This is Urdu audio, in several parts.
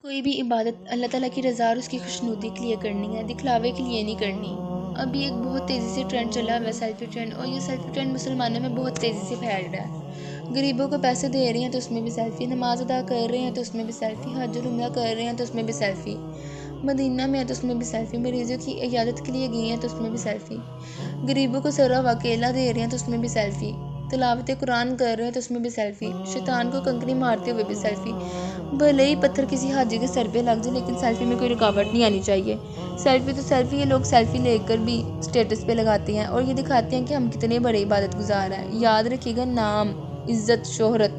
کوئی بھی عبادت اللہ تعالیٰ کی رضا اور اس کی خوشنودی کے لیے کرنی ہے، دکھلاوے کے لیے نہیں کرنی۔ ابھی ایک بہت تیزی سے ٹرینڈ چلا ہوا ہے سیلفی ٹرینڈ، اور یہ سیلفی ٹرینڈ مسلمانوں میں بہت تیزی سے پھیل رہا ہے۔ غریبوں کو پیسے دے رہے ہیں تو اس میں بھی سیلفی، نماز ادا کر رہے ہیں تو اس میں بھی سیلفی، حج اور عمرہ کر رہے ہیں تو اس میں بھی سیلفی، مدینہ میں ہے تو اس میں بھی سیلفی، مریضوں کی عیادت کے لیے گئی ہیں تو اس میں بھی سیلفی، غریبوں کو سرا ہوا کیلا دے رہے ہیں تو اس میں بھی سیلفی، تلاوت قرآن کر رہے ہیں تو اس میں بھی سیلفی، شیطان کو کنکری مارتے ہوئے بھی سیلفی۔ بھلے ہی پتھر کسی حاجی کے سر پہ لگ جائے لیکن سیلفی میں کوئی رکاوٹ نہیں آنی چاہیے۔ سیلفی تو سیلفی، یہ لوگ سیلفی لے کر بھی سٹیٹس پہ لگاتے ہیں اور یہ دکھاتے ہیں کہ ہم کتنے بڑے عبادت گزار ہیں۔ یاد رکھیے گا، نام، عزت، شہرت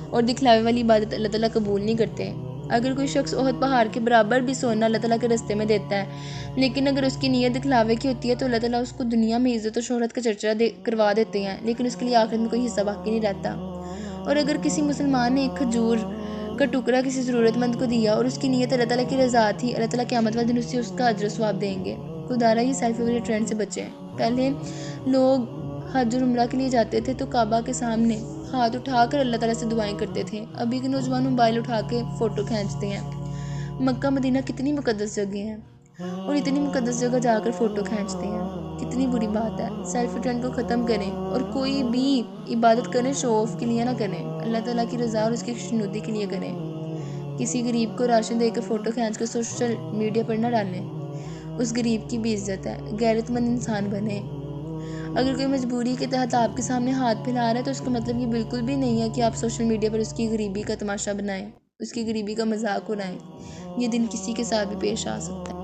اور دکھلاوے والی عبادت اللہ تعالیٰ قبول نہیں کرتے۔ اگر کوئی شخص احد پہاڑ کے برابر بھی سونا اللہ تعالیٰ کے راستے میں دیتا ہے لیکن اگر اس کی نیت دکھلاوے کی ہوتی ہے تو اللہ تعالیٰ اس کو دنیا میں عزت و شہرت کا چرچا کروا دیتے ہیں، لیکن اس کے لیے آخرت میں کوئی حصہ باقی نہیں رہتا۔ اور اگر کسی مسلمان نے ایک کھجور کا ٹکڑا کسی ضرورت مند کو دیا اور اس کی نیت اللہ تعالیٰ کی رضا تھی، اللہ تعالیٰ قیامت والے دن اسے اس کا اجر و ثواب دیں گے۔ خدا را یہ سیلفی والے ٹرینڈ سے بچیں۔ پہلے لوگ حج اور عمرہ کے لیے جاتے تھے تو کعبہ کے سامنے ہاتھ اٹھا کر اللہ تعالیٰ سے دعائیں کرتے تھے۔ ابھی کے نوجوان موبائل اٹھا کے فوٹو کھینچتے ہیں۔ مکہ مدینہ کتنی مقدس جگہ ہیں اور اتنی مقدس جگہ جا کر فوٹو کھینچتے ہیں، کتنی بری بات ہے۔ سیلفی ٹرینڈ کو ختم کریں اور کوئی بھی عبادت کریں شو آف کے لیے نہ کریں، اللہ تعالیٰ کی رضا اور اس کی خوشنودی کے لیے کریں۔ کسی غریب کو راشن دے کر فوٹو کھینچ کر سوشل میڈیا پر نہ ڈالیں، اس غریب کی بھی عزت ہے۔ غیرت مند انسان بنیں۔ اگر کوئی مجبوری کے تحت آپ کے سامنے ہاتھ پھیلا رہا ہے تو اس کا مطلب یہ بالکل بھی نہیں ہے کہ آپ سوشل میڈیا پر اس کی غریبی کا تماشا بنائیں، اس کی غریبی کا مذاق اڑائیں۔ یہ دن کسی کے ساتھ بھی پیش آ سکتا ہے۔